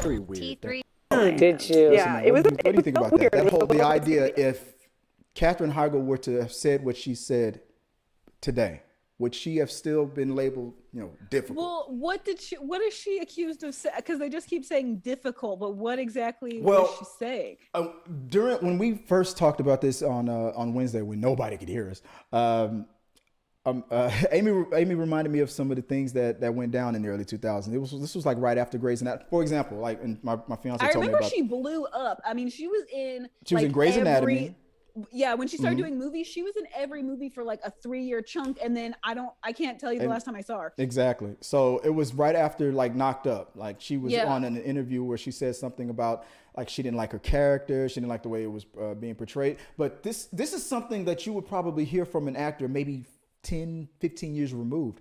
very weird. T3. Did you? Listen, man, it was. what do you think about that? Weird. That whole the idea if Katherine Heigl were to have said what she said today, would she have still been labeled, difficult? Well, what is she accused of? Because they just keep saying difficult, but what exactly was she saying? When we first talked about this on Wednesday, when nobody could hear us, Amy reminded me of some of the things that went down in the early 2000s. This was like right after Grey's Anatomy, for example. Like, and my fiance told me about. I remember she blew up. I mean, she was in Grey's Anatomy. Yeah, when she started doing movies, she was in every movie for like a 3-year chunk, and then I can't tell you the last time I saw her. Exactly. So it was right after like Knocked Up. Like she was on an interview where she said something about like she didn't like her character, she didn't like the way it was being portrayed. But this is something that you would probably hear from an actor maybe 10, 15 years removed.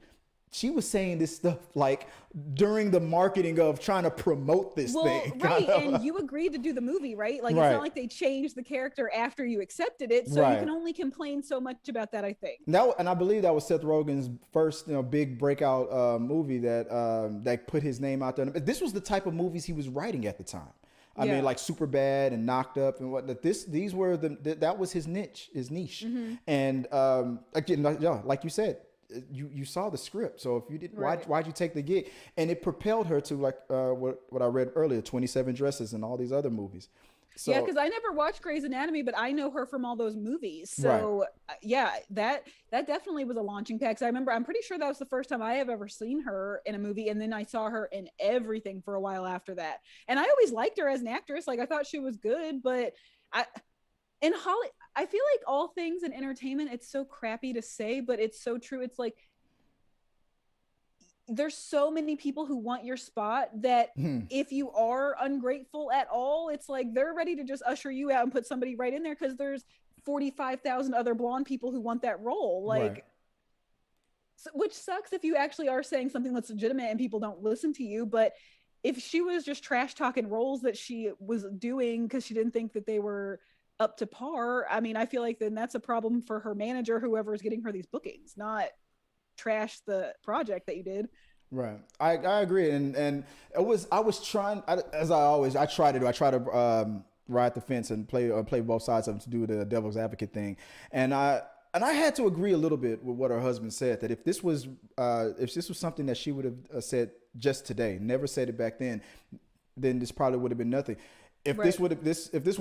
She was saying this stuff like during the marketing of trying to promote this thing. Right, and you agreed to do the movie, right? Like, it's not like they changed the character after you accepted it, so you can only complain so much about that, I think. And I believe that was Seth Rogen's first, big breakout movie that put his name out there. This was the type of movies he was writing at the time. I mean, like Superbad and Knocked Up and whatnot. These were that was his niche. Mm-hmm. And again, like you said, you saw the script. So if you didn't, why'd you take the gig? And it propelled her to like what I read earlier, 27 Dresses and all these other movies. So, yeah, because I never watched Grey's Anatomy, but I know her from all those movies. So that definitely was a launching pad. Because I'm pretty sure that was the first time I have ever seen her in a movie, and then I saw her in everything for a while after that. And I always liked her as an actress. Like, I thought she was good, but I feel like all things in entertainment, it's so crappy to say, but it's so true. It's like, there's so many people who want your spot that if you are ungrateful at all, it's like they're ready to just usher you out and put somebody right in there because there's 45,000 other blonde people who want that role. Like, which sucks if you actually are saying something that's legitimate and people don't listen to you. But if she was just trash talking roles that she was doing because she didn't think that they were up to par, I mean, I feel like then that's a problem for her manager, whoever is getting her these bookings, not trash the project that you did. Right. I agree. And I was trying, as I try to ride the fence and play both sides of it, to do the devil's advocate thing. And I had to agree a little bit with what her husband said, that if this was something that she would have said just today, never said it back then this probably would have been nothing. If this would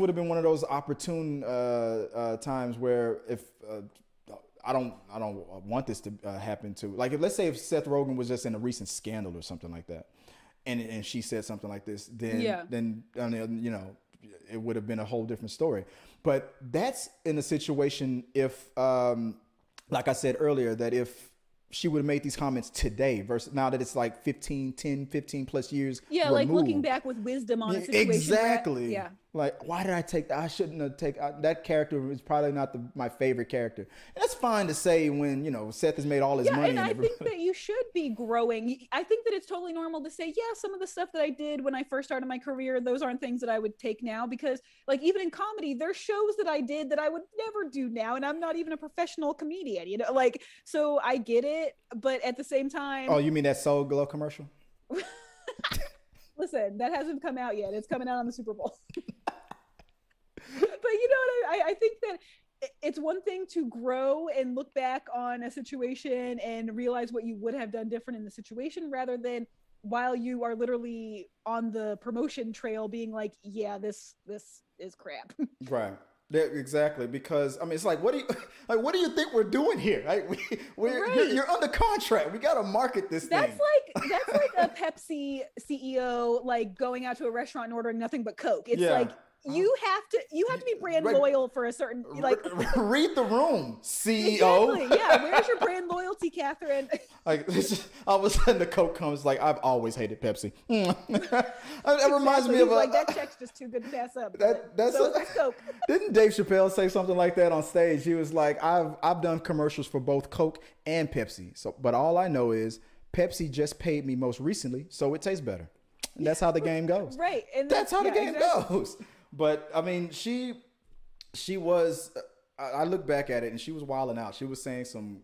have been one of those opportune times where if I don't want this to happen to, like, let's say if Seth Rogen was just in a recent scandal or something like that, and she said something like this, then it would have been a whole different story. But that's in a situation if, like I said earlier, that if she would have made these comments today versus now that it's like 15 plus years removed. Like looking back with wisdom on a situation. Exactly. Like, why did I take that? I shouldn't have taken that character. Is probably not my favorite character. And that's fine to say when, Seth has made all his money. And I think that you should be growing. I think that it's totally normal to say, some of the stuff that I did when I first started my career, those aren't things that I would take now, because like even in comedy, there's shows that I did that I would never do now. And I'm not even a professional comedian, so I get it. But at the same time. Oh, you mean that Soul Glow commercial? Listen, that hasn't come out yet. It's coming out on the Super Bowl. But I think that it's one thing to grow and look back on a situation and realize what you would have done different in the situation, rather than while you are literally on the promotion trail being like, this is crap. Right. Yeah, exactly. Because I mean, it's like, what do you think we're doing here? Right? You're under contract. We got to market this thing. That's like a Pepsi CEO like going out to a restaurant and ordering nothing but Coke. It's like, you have to be brand loyal for a certain, like, read the room, CEO. Exactly. Yeah, where's your brand loyalty, Catherine? Like, all of a sudden the Coke comes, like, I've always hated Pepsi. That reminds me of like, that check's just too good to pass up. That's Coke. Didn't Dave Chappelle say something like that on stage? He was like, I've done commercials for both Coke and Pepsi. So, but all I know is Pepsi just paid me most recently, so it tastes better. And that's how the game goes. Right. And that's how the game goes. But I mean, she was. I look back at it, and she was wilding out. She was saying some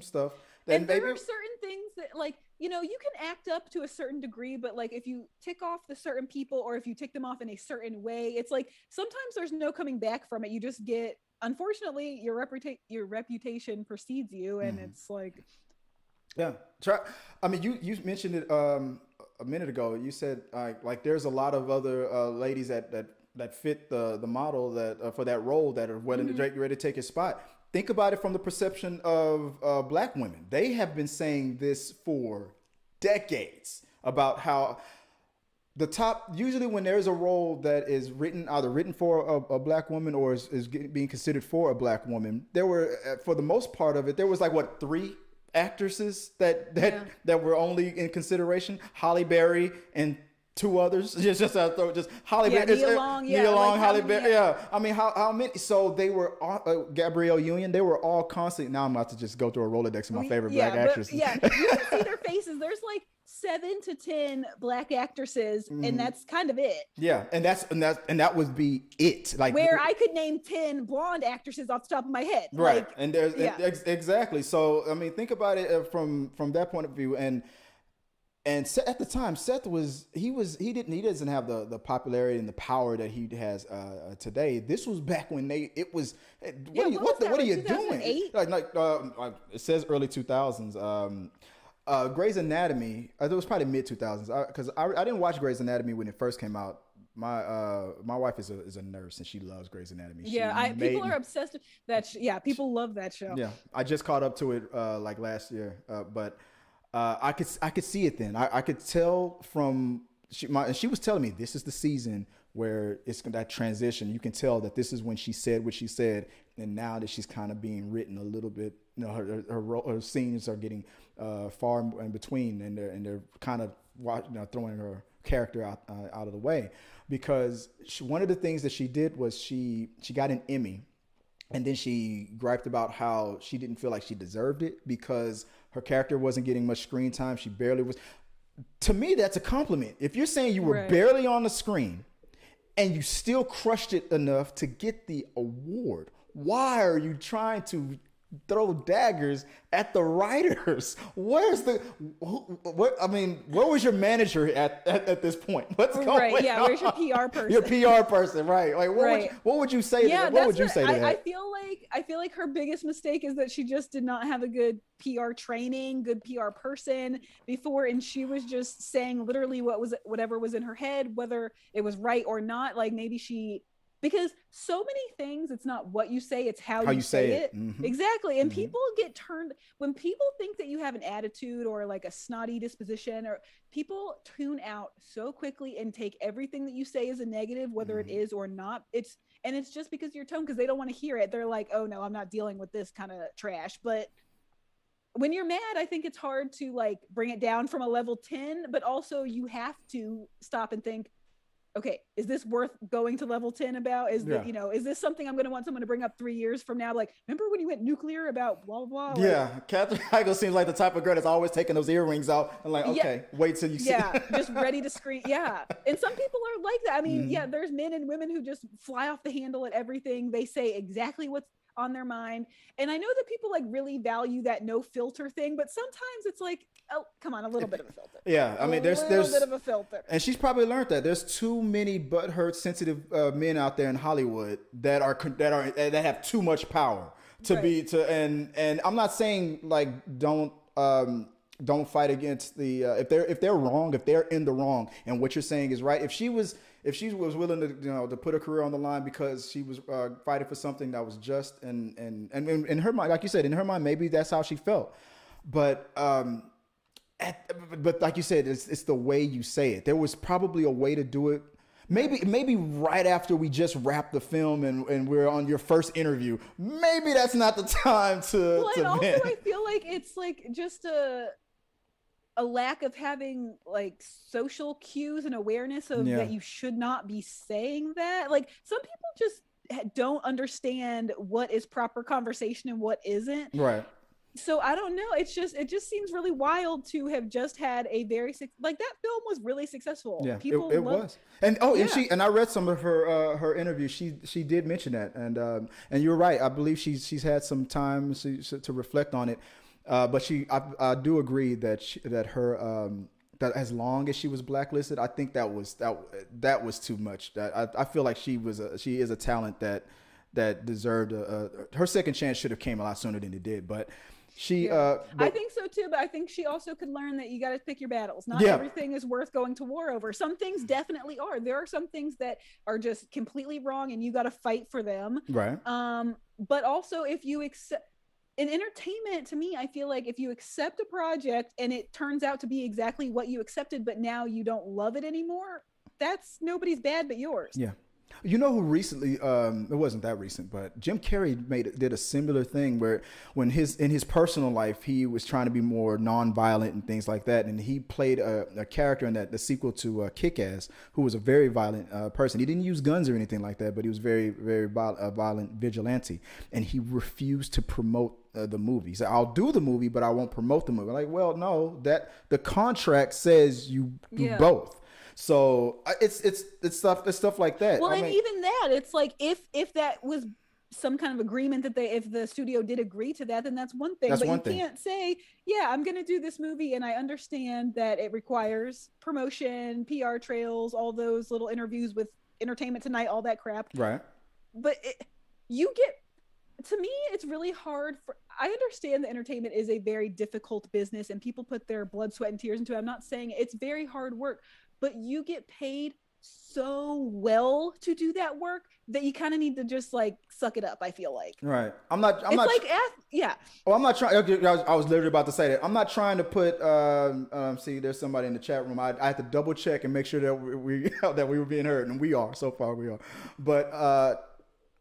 stuff. And there are certain things that, like, you know, you can act up to a certain degree, but like if you tick off the certain people or if you tick them off in a certain way, it's like sometimes there's no coming back from it. You just get, unfortunately, your reputation precedes you, and it's like, yeah. Try. I mean, you mentioned it a minute ago. You said like there's a lot of other ladies that fit the model that for that role that are willing to ready to take your spot. Think about it from the perception of Black women. They have been saying this for decades about how the top, usually when there's a role that is either written for a Black woman or is being considered for a Black woman, there were, for the most part of it, there was like, what, 3 actresses that were only in consideration? Halle Berry and 2 others, just Halle Berry, Nia Long, like Halle Berry, I mean, how many? So they were all, Gabrielle Union. They were all constantly. Now I'm about to just go through a Rolodex of my favorite Black actresses. Yeah, you can see their faces. There's like 7 to 10 Black actresses, and that's kind of it. Yeah, and that would be it. Like where I could name 10 blonde actresses off the top of my head. Right, like, and there's exactly. So I mean, think about it from that point of view, and at the time, Seth he doesn't have the popularity and the power that he has today. This was back when what are you doing? Like it says early 2000s. Grey's Anatomy. It was probably mid 2000s because I didn't watch Grey's Anatomy when it first came out. My wife is a nurse and she loves Grey's Anatomy. People are obsessed with that. People love that show. Yeah, I just caught up to it like last year, but. I could see it then. I could tell from she was telling me this is the season where it's that transition. You can tell that this is when she said what she said, and now that she's kind of being written a little bit. You know, her scenes are getting far in between, and they're kind of throwing her character out of the way because one of the things that she did was she got an Emmy. And then she griped about how she didn't feel like she deserved it because her character wasn't getting much screen time. She barely was. To me, that's a compliment. If you're saying you were barely on the screen and you still crushed it enough to get the award, why are you trying to throw daggers at the writers? Where was your manager at this point? What's going on? Where's your PR person? Your PR person, right? Like what would you say to that? What would you say to that? I feel like her biggest mistake is that she just did not have a good PR training, good PR person before, and she was just saying literally whatever was in her head, whether it was right or not. Like because so many things, it's not what you say, it's how you say it. Mm-hmm. Exactly. And people get turned when people think that you have an attitude or like a snotty disposition, or people tune out so quickly and take everything that you say as a negative, whether it is or not. It's just because of your tone, because they don't want to hear it. They're like, oh no, I'm not dealing with this kind of trash. But when you're mad, I think it's hard to like bring it down from a level 10, but also you have to stop and think, okay, is this worth going to level 10 about? Is this something I'm going to want someone to bring up 3 years from now? Like, remember when you went nuclear about blah, blah, blah? Yeah. Katherine Heigl seems like the type of girl that's always taking those earrings out and like, okay, wait till you see. Yeah. Just ready to scream. Yeah. And some people are like that. I mean, there's men and women who just fly off the handle at everything. They say exactly what's on their mind. And I know that people like really value that no filter thing, but sometimes it's like, oh, come on, a little bit of a filter. Yeah, I mean, there's a little bit of a filter. And she's probably learned that there's too many butthurt, sensitive men out there in Hollywood that have too much power to and I'm not saying like don't fight against the if they're wrong, if they're in the wrong, and what you're saying is right. If she was willing to to put her career on the line because she was fighting for something that was just and in her mind, like you said, in her mind, maybe that's how she felt. But like you said, it's the way you say it. There was probably a way to do it. Maybe right after we just wrapped the film and we're on your first interview. Maybe that's not the time to. Well, and also I feel like it's like just a lack of having like social cues and awareness of that you should not be saying that. Like some people just don't understand what is proper conversation and what isn't. Right. So I don't know. It just seems really wild to have just had a very like that film was really successful. Yeah, people it was. And and I read some of her interview. She did mention that, and you're right. I believe she's had some time to reflect on it. But I do agree that that as long as she was blacklisted, I think that was too much. That I feel like she is a talent that deserved her second chance should have came a lot sooner than it did. But I think so too, but I think she also could learn that you got to pick your battles. Not everything is worth going to war over. Some things definitely are. There are some things that are just completely wrong and you got to fight for them. Right. But also if you accept in entertainment, to me, I feel like if you accept a project and it turns out to be exactly what you accepted, but now you don't love it anymore, that's nobody's bad but yours. Yeah. You know who recently, it wasn't that recent, but Jim Carrey did a similar thing where in his personal life, he was trying to be more nonviolent and things like that. And he played a character in the sequel to Kick-Ass, who was a very violent person. He didn't use guns or anything like that, but he was very, very violent vigilante. And he refused to promote the movie. He said, I'll do the movie, but I won't promote the movie. I'm like, well, no, that the contract says you do both. So it's stuff like that. Well, and even that, it's like if that was some kind of agreement that if the studio did agree to that, then that's one thing. But you can't say, yeah, I'm going to do this movie, and I understand that it requires promotion, PR trails, all those little interviews with Entertainment Tonight, all that crap. Right. But to me, it's really hard I understand that entertainment is a very difficult business and people put their blood, sweat, and tears into it. I'm not saying it's very hard work, but you get paid so well to do that work that you kind of need to just like suck it up. I feel like. Right. Yeah. Oh, I'm not trying. I was literally about to say that. I'm not trying to put. See, there's somebody in the chat room. I had to double check and make sure that we that we were being heard, and we are. So far, we are. But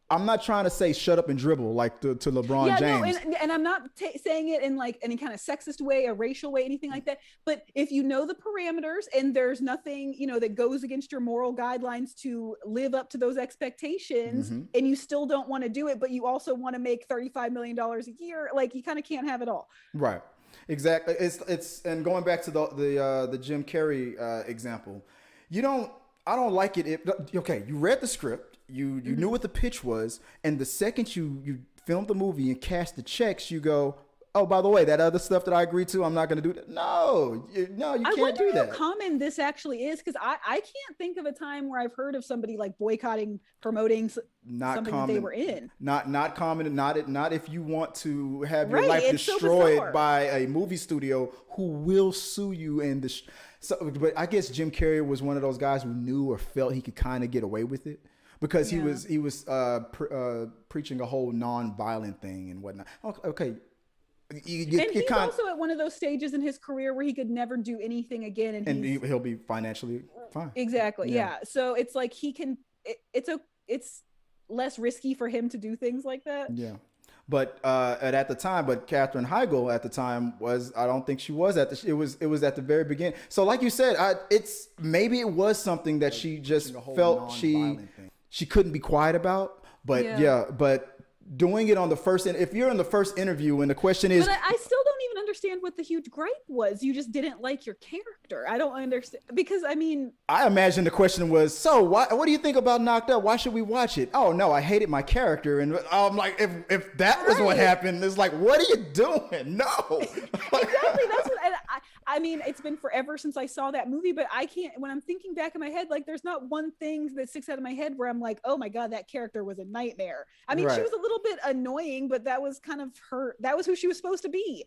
I'm not trying to say shut up and dribble like to LeBron James. No, and I'm not saying it in like any kind of sexist way, a racial way, anything like that. But if you know the parameters and there's nothing, that goes against your moral guidelines to live up to those expectations, and you still don't want to do it, but you also want to make $35 million a year, like you kind of can't have it all. Right. Exactly. It's and going back to the Jim Carrey example, I don't like it. Okay, you read the script. You knew what the pitch was, and the second you filmed the movie and cast the checks, you go, oh, by the way, that other stuff that I agreed to, I'm not going to do that. No, you can't do that. I wonder how common this actually is, because I can't think of a time where I've heard of somebody like boycotting, promoting something that they were in. Not common. Not if you want to have your life destroyed by a movie studio who will sue you and but I guess Jim Carrey was one of those guys who knew or felt he could kind of get away with it. Because he was preaching a whole non-violent thing and whatnot. Okay, he's also at one of those stages in his career where he could never do anything again, and he'll be financially fine. Exactly. Yeah. So it's like he can. It's less risky for him to do things like that. Yeah. But at the time, Katherine Heigl at the time I don't think she was it was at the very beginning. So like you said, maybe it was something that she just felt she couldn't be quiet about, but doing it on the first, if you're in the first interview and the question is, but I still don't even understand what the huge gripe was. You just didn't like your character. I don't understand, because I imagine the question was, so what do you think about Knocked Up? Why should we watch it? Oh no, I hated my character. And I'm like, if that was what happened, it's like, what are you doing? No. Exactly. That's what it's been forever since I saw that movie, but I can't, when I'm thinking back in my head, like there's not one thing that sticks out of my head where I'm like, oh my God, that character was a nightmare. She was a little bit annoying, but that was kind of that was who she was supposed to be.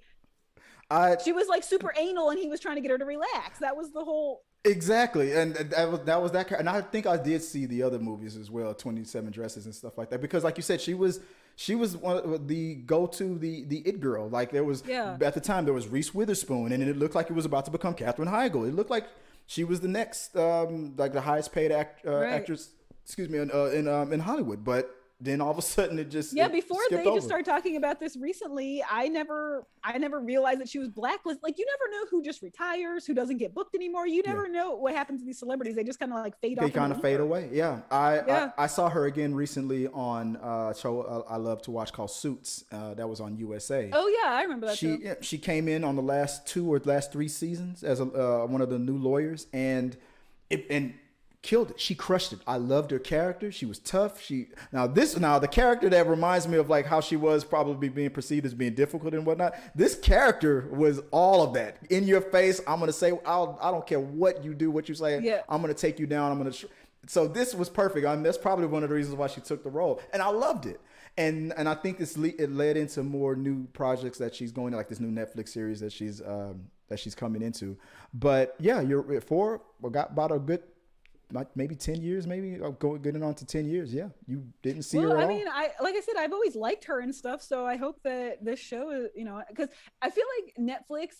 She was like super anal and he was trying to get her to relax. That was the whole. Exactly. And that was that. And I think I did see the other movies as well, 27 Dresses and stuff like that, because like you said, she was one of the go-to, the it girl. Like there was, at the time there was Reese Witherspoon, and it looked like it was about to become Katherine Heigl. It looked like she was the next, like the highest paid actress, in Hollywood. But then all of a sudden it just before they just started talking about this recently, I never realized that she was blacklisted. Like you never know who just retires, who doesn't get booked anymore. You never know what happens to these celebrities. They just kind of like fade off. They kind of fade away. Yeah. I saw her again recently on a show I love to watch called Suits. That was on USA. Oh yeah, I remember that. She came in on the last 2 or last 3 seasons as one of the new lawyers, and killed it. She crushed it. I loved her character. She was tough. Now the character that reminds me of like how she was probably being perceived as being difficult and whatnot. This character was all of that. In your face. I'm gonna say I don't care what you do, what you say. Yeah. I'm gonna take you down. So this was perfect. I mean, that's probably one of the reasons why she took the role, and I loved it. And I think it led into more new projects that she's going to, like this new Netflix series that she's coming into. But yeah, you're got about a good, like maybe 10 years, getting on to 10 years. Yeah, you didn't see her at all. I mean, like I said, I've always liked her and stuff. So I hope that this show is, because I feel like Netflix,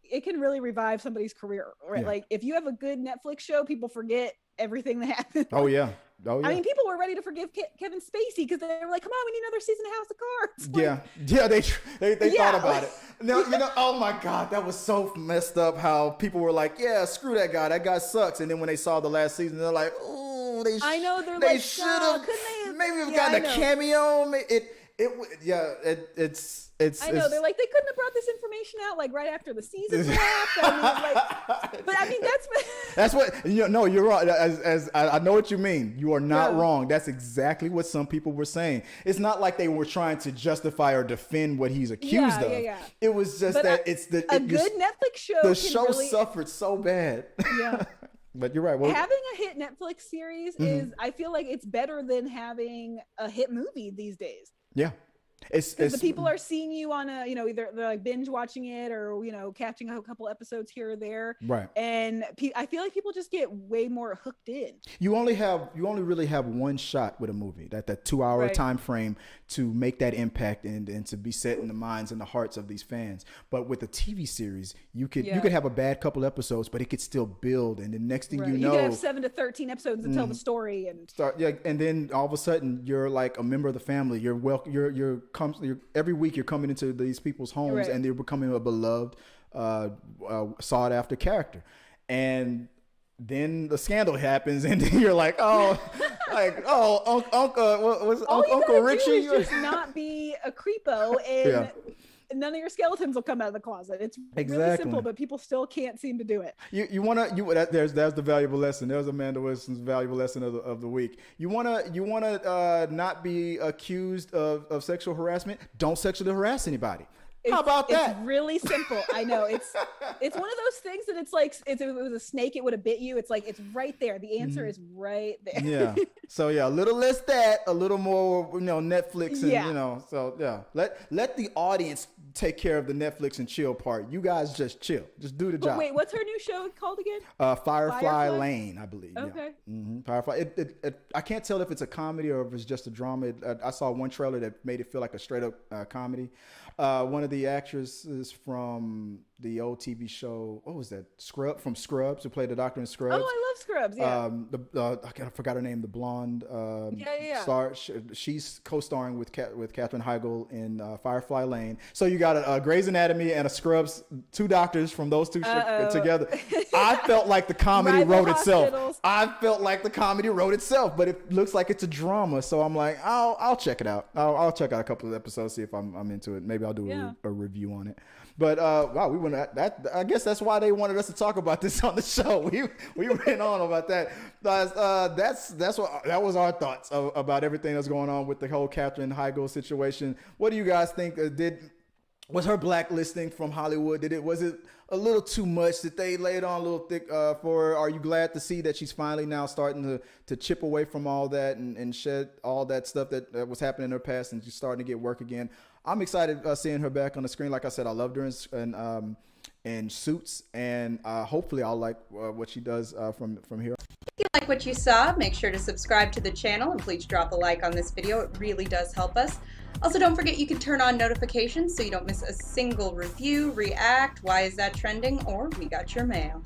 it can really revive somebody's career, right? Yeah. Like if you have a good Netflix show, people forget everything that happened. Oh yeah. I mean, people were ready to forgive Kevin Spacey because they were like, "Come on, we need another season of House of Cards." Like, they thought about it. No, oh my God, that was so messed up. How people were like, "Yeah, screw that guy. That guy sucks." And then when they saw the last season, they're like, "Oh, they should have maybe gotten a cameo." It's I know they're like they couldn't have brought this information out like right after the season wrapped. But I mean that's what No, you're wrong. As I know what you mean. You are not wrong. That's exactly what some people were saying. It's not like they were trying to justify or defend what he's accused of. Yeah. It was just good Netflix show. The show suffered so bad. Yeah. But you're right. Well, having a hit Netflix series is, I feel like it's better than having a hit movie these days. Yeah. It's the people are seeing you on either they're like binge watching it or catching a couple episodes here or there, right? And I feel like people just get way more hooked in. You only really have one shot with a movie, that 2-hour time frame to make that impact and to be set in the minds and the hearts of these fans. But with a TV series, you could have a bad couple episodes, but it could still build, and the next thing you could have 7 to 13 episodes to tell the story and then all of a sudden you're like a member of the family. Every week you're coming into these people's homes and they're becoming a beloved, sought after character. And then the scandal happens and then you're like, Uncle Richie? You just not be a creepo and none of your skeletons will come out of the closet. It's really simple, but people still can't seem to do it. There's the valuable lesson. There's Amanda Wilson's valuable lesson of the week. You wanna not be accused of sexual harassment? Don't sexually harass anybody. How about that? It's really simple. I know it's one of those things that it's like if it was a snake, it would have bit you. It's like it's right there. The answer is right there. Yeah. So a little less that, a little more Netflix and So let the audience take care of the Netflix and chill part. You guys just chill. Just do the job. Wait, what's her new show called again? Firefly Lane, I believe. Okay. Yeah. Mm-hmm. Firefly. I can't tell if it's a comedy or if it's just a drama. I saw one trailer that made it feel like a straight up comedy. One of the actresses from the old TV show, what was that? Scrubs, who played the doctor in Scrubs. Oh, I love Scrubs. Yeah. I forgot her name. The blonde star. She's co-starring with Katherine Heigl in Firefly Lane. So you got a Grey's Anatomy and a Scrubs, two doctors from those two together. I felt like the comedy wrote itself. But it looks like it's a drama. So I'm like, I'll check it out. I'll check out a couple of episodes, see if I'm into it. Maybe I'll do a review on it. But wow, we went at that. I guess that's why they wanted us to talk about this on the show. We went on about that. That was our thoughts about everything that's going on with the whole Katherine Heigl situation. What do you guys think? Was her blacklisting from Hollywood? Was it a little too much? Did they lay it on a little thick for her? Are you glad to see that she's finally now starting to chip away from all that and shed all that stuff that was happening in her past and she's starting to get work again? I'm excited seeing her back on the screen. Like I said, I loved her in Suits, and hopefully I'll like what she does from here. If you like what you saw, make sure to subscribe to the channel and please drop a like on this video. It really does help us. Also, don't forget you can turn on notifications so you don't miss a single review, react, why is that trending, or we got your mail.